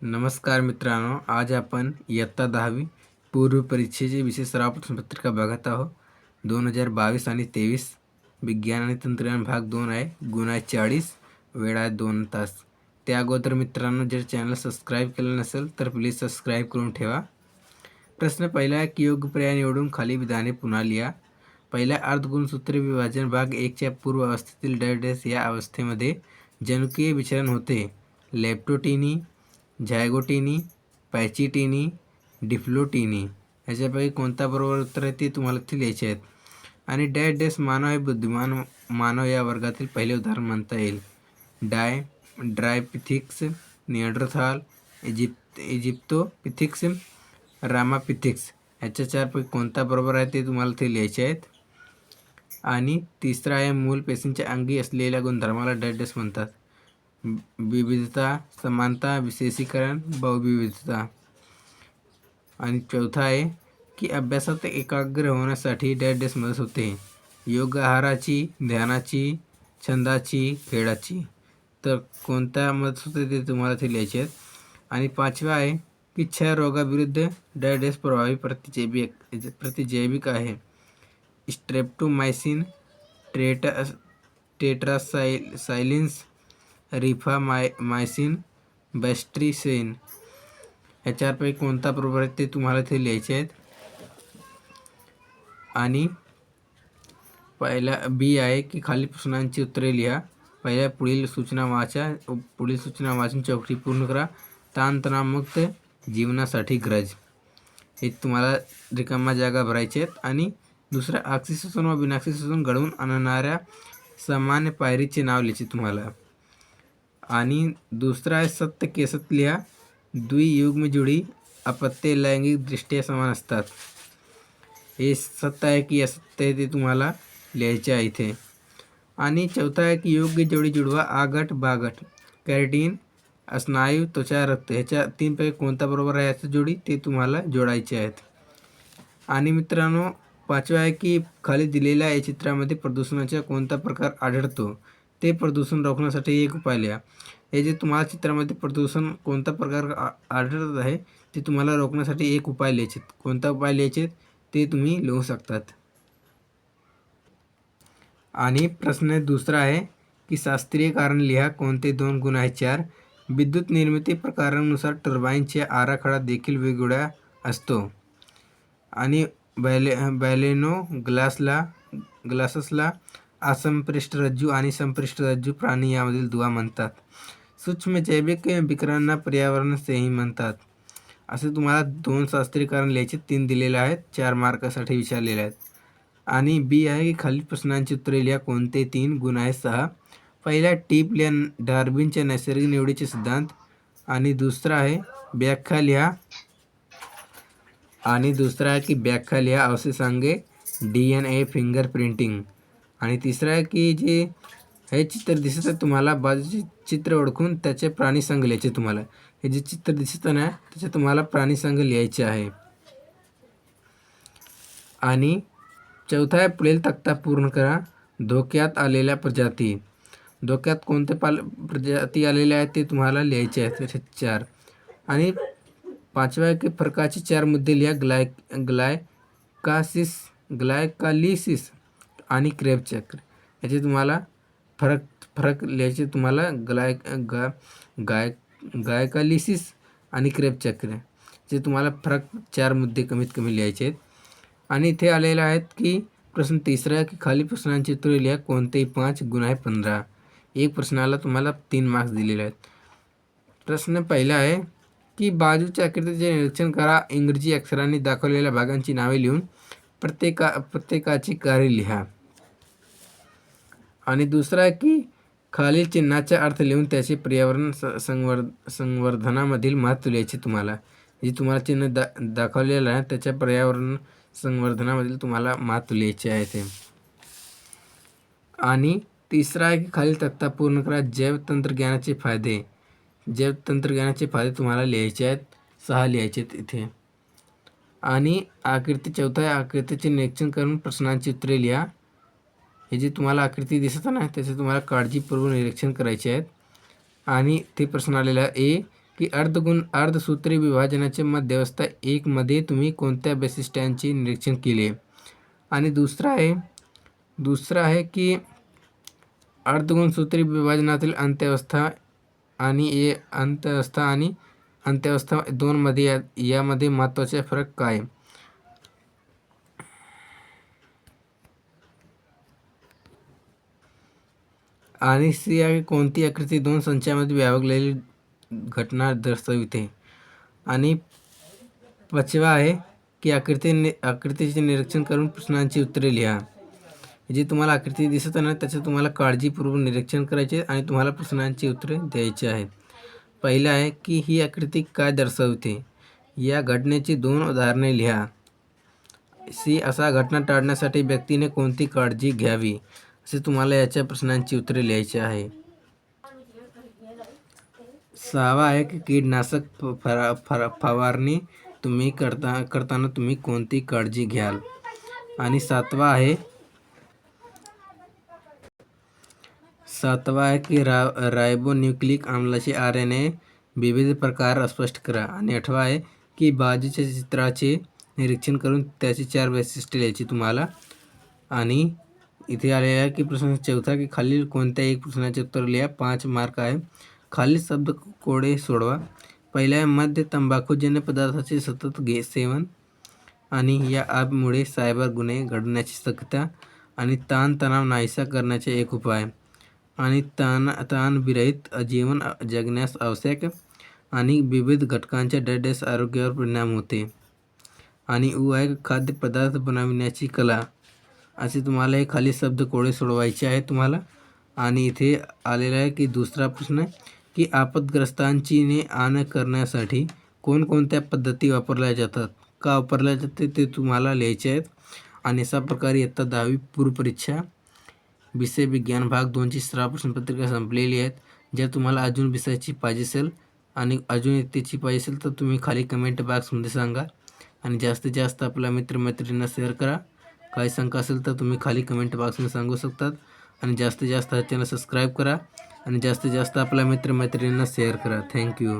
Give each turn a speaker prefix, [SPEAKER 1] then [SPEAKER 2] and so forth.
[SPEAKER 1] नमस्कार मित्रांनो, आज आपण इयत्ता 10वी पूर्व परीक्षेचे विशेष सराव प्रश्नपत्रिका बघत आहोत. 2022 आणि 23 विज्ञान आणि तंत्रज्ञान भाग 2 आहे. गुण आहे 40, वेळ आहे 2 तास. त्या अगोदर मित्रांनो, जर चॅनल सबस्क्राईब केलं नसेल तर प्लीज सबस्क्राईब करून ठेवा. प्रश्न पहिला आहे की योग्य पर्याय निवडून खाली विधाने पुन्हा लिहा. पहिल्या अर्धगुणसूत्र विभाजन भाग 1च्या पूर्व अवस्थेतील डॅश या अवस्थेमध्ये जनुकीय विचलन होते. लेप्टोटिनी, झायगोटिनी, पॅचिटिनी, डिफ्लोटिनी ह्याच्यापैकी कोणता बरोबर उत्तर आहे ते तुम्हाला ते लिहायचे आहेत. आणि डॅश मानव हे बुद्धिमान मानव या वर्गातील पहिले उदाहरण म्हणता येईल. ड्रायपिथिक्स, निअँडरथाल, इजिप्तोपिथिक्स, रामापिथिक्स ह्याच्या चारपैकी कोणता बरोबर आहे ते तुम्हाला ते लिहायचे आहेत. आणि तिसरा आहे मूल पेशींच्या अंगी असलेल्या गुणधर्माला डॅश म्हणतात. विविधता, समानता, विशेषीकरण, बहुविविधता. आणि चौथा आहे की अभ्यासात एकाग्र होण्यासाठी डॅश मदत होते. योग्य आहाराची, ध्यानाची, छंदाची, खेळाची. तर कोणत्या मदत होते ते तुम्हाला ते लिहायचे आहेत. आणि पाचवा आहे की क्षयरोगाविरुद्ध डॅश प्रभावी प्रतिजैविक आहे. स्ट्रेप्टोमायसिन, टेट्रासाइलिन्स, रिफामायसिन, बॅस्ट्रिसेन ह्याच्यापैकी कोणता बरोबर आहे ते तुम्हाला ते लिहायचे आहेत. आणि पहिला बी आहे की खाली प्रश्नांची उत्तरे लिहा. पहिल्या पुढील सूचना वाचून चौकटी पूर्ण करा. ताणतणावमुक्त जीवनासाठी गरज हे तुम्हाला रिकामा जागा भरायचे आहेत. आणि दुसरं ऑक्सिजन व बिनऑक्सिजन घडवून आणणाऱ्या सामान्य पायरीचे नाव लिहायचे तुम्हाला. आणि दुसरा आहे सत्य की असत लिहा. द्वियुग्म जोडी अपत्य लैंगिकदृष्ट्या समान असतात. हे सत्य आहे की असत्य आहे ते तुम्हाला लिहायचे आहे इथे. आणि चौथा आहे की योग्य जोडी जुडवा. आ गट ब गट, कॅरेटीन, स्नायू, त्वचा, रक्त ह्याच्या तीनपैकी कोणता बरोबर आहे याची जोडी ते तुम्हाला जोडायचे आहेत. आणि मित्रांनो, पाचवा आहे की खाली दिलेल्या या चित्रामध्ये प्रदूषणाचा कोणता प्रकार आढळतो ते प्रदूषण रोखण्यासाठी एक उपाय लिहा. हे जे तुम्हाला चित्रामध्ये प्रदूषण कोणता प्रकार आढळत आहे ते तुम्हाला रोखण्यासाठी एक उपाय लिहायचे. कोणता उपाय लिहायचे ते तुम्ही लिहू शकतात. आणि प्रश्न दुसरा आहे की शास्त्रीय कारण लिहा. कोणते दोन गुण आहेत 4. विद्युत निर्मिती प्रकारानुसार टर्बाईनचा आराखडा देखील वेगवेगळा असतो. आणि बॅलेनो ग्लाससला असंपृष्ठ रज्जू आणि संपृष्ठ रज्जू प्राणी यामधील दुवा म्हणतात. सूक्ष्म जैविक विकिरणांना पर्यावरण स्नेही म्हणतात. असे तुम्हाला 2 शास्त्रीय कारण लिहायचे. 3 दिलेले आहेत, 4 मार्कासाठी विचारलेले आहेत. आणि बी आहे की खालील प्रश्नांची उत्तरे लिहा. कोणते 3 गुण आहेत 6. पहिला टीप लिहा डार्विनच्या नैसर्गिक निवडीचे सिद्धांत. आणि दुसरा आहे व्याख्या लिहा. आणि दुसरा आहे की व्याख्या लिहा अवशेषांगे DNA फिंगर प्रिंटिंग. आणि तिसरा आहे की जे हे चित्र दिसत आहे तुम्हाला बाजूचे चित्र ओळखून त्याचे प्राणीसंघ लिहायचे तुम्हाला. हे जे चित्र दिसत आहे त्याचे तुम्हाला प्राणीसंघ लिहायचे आहे. आणि चौथा आहे पुढील तक्ता पूर्ण करा. धोक्यात आलेल्या प्रजाती. धोक्यात कोणते प्रजाती आलेल्या आहेत ते तुम्हाला लिहायचे आहेत 4. आणि पाचवा आहे की फरकाचे 4 मुद्दे लिहा. ग्लायकालिसिस आणि क्रेब चक्र याचे तुम्हाला फरक लिहायचे तुम्हाला. ग्लायकालिसिस आणि क्रेब चक्र जे तुम्हाला फरक 4 मुद्दे कमीत कमी लिहायचे आहेत. आणि इथे आलेले आहेत की प्रश्न तिसरा की खाली प्रश्नांची उत्तरे लिहा. कोणतेही 5 गुण आहे 15. एक प्रश्नाला तुम्हाला 3 मार्क्स दिलेले आहेत. प्रश्न पहिला आहे की बाजूच्या आकृतीचे निरीक्षण करा. इंग्रजी अक्षरांनी दाखवलेल्या भागांची नावे लिहून प्रत्येकाचे कार्य लिहा. आणि दुसरा आहे की खालील चिन्हाचा अर्थ लिहून त्याचे पर्यावरण संवर्धनामधील महत्त्व लिहायचे तुम्हाला. जे तुम्हाला चिन्ह दाखवलेलं आहे त्याच्या पर्यावरण संवर्धनामधील तुम्हाला महत्त्व लिहायचे आहे ते. आणि तिसरा आहे की खालील तक्ता पूर्ण करा. जैवतंत्रज्ञानाचे फायदे. जैवतंत्रज्ञानाचे फायदे तुम्हाला लिहायचे आहेत. 6 लिहायचे आहेत इथे. आणि चौथा आहे आकृतीचे निरीक्षण करून प्रश्नांची उत्तरे लिहा. हे जे तुम्हाला आकृती दिसत नाही त्याचे तुम्हाला काळजीपूर्वक निरीक्षण करायचे आहेत. आणि ते प्रश्न आलेला ए की अर्धसूत्री विभाजनाचे मध्यवस्था 1 मध्ये तुम्ही कोणत्या वैशिष्ट्यांचे निरीक्षण केले. आणि दुसरा आहे की अर्धगुणसूत्री विभाजनातील अंत्यावस्था आणि अंत्यावस्था 2 मध्ये यामध्ये महत्त्वाचे फरक काय. आणि सी आहे कोणती आकृती 2 संचामध्ये विभागलेली घटना दर्शविते. आणि 5वा आहे की आकृतीचे निरीक्षण करून प्रश्नांची उत्तरे लिहा. जे तुम्हाला आकृती दिसत आहे ना त्याचं तुम्हाला काळजीपूर्वक निरीक्षण करायचे आणि तुम्हाला प्रश्नांची उत्तरे द्यायची आहेत. पहिलं आहे की ही आकृती काय दर्शवते. या घटनेची 2 उदाहरणे लिहा. सी अशा घटना टाळण्यासाठी व्यक्तीने कोणती काळजी घ्यावी असे तुम्हाला याच्या प्रश्नांची उत्तरे लिहायची आहे. 6वा आहे की कीटकनाशक फवारणी तुम्ही करताना तुम्ही कोणती काळजी घ्याल. आणि 7वा आहे की रायबोन्यूक्लिक आम्लाचे RNA विविध प्रकार स्पष्ट करा. आणि 8वा आहे की बाजूच्या चित्राचे निरीक्षण करून त्याची 4 वैशिष्ट्ये लिहायची तुम्हाला. आणि इथे आलेला आहे की प्रश्न 4 की खालील कोणत्या एक प्रश्नाचे उत्तर लिहा. 5 मार्क आहे. खालील शब्द कोडे सोडवा. पहिला आहे मद्य तंबाखूजन्य पदार्थाचे सतत सेवन आणि या ॲपमुळे सायबर गुन्हे घडण्याची शक्यता आणि ताणतणाव नाहीसा करण्याचे एक उपाय आणि ताणविरहित जीवन जगण्यास आवश्यक आणि विविध घटकांच्या डॅश आरोग्यावर परिणाम होते. आणि आहे खाद्यपदार्थ बनविण्याची कला. असे तुम्हाला हे खाली शब्द कोडे सोडवायचे आहे तुम्हाला. आणि इथे आलेला आहे की दुसरा प्रश्न की आपदग्रस्तांची ने-आण करण्यासाठी कोणकोणत्या पद्धती वापरल्या जातात, का वापरल्या जाते ते तुम्हाला लिहायचे आहेत. आणि अशा प्रकारे इयत्ता 10वी पूर्वपरीक्षा विषय विज्ञान भाग 2ची सराव प्रश्नपत्रिका संपलेली आहेत. जर तुम्हाला अजून विषयाची पाहिजे असेल आणि अजून इयत्तेची पाहिजे असेल तर तुम्ही खाली कमेंट बॉक्समध्ये सांगा. आणि जास्तीत जास्त आपल्या मित्रमैत्रिणींना शेअर करा. काही शंका असेल तर तुम्ही खाली कमेंट बॉक्समध्ये सांगू शकतात. आणि जास्तीत जास्त हा चॅनल सबस्क्राईब करा आणि जास्तीत जास्त आपल्या मित्रमैत्रिणींना शेअर करा. थँक्यू.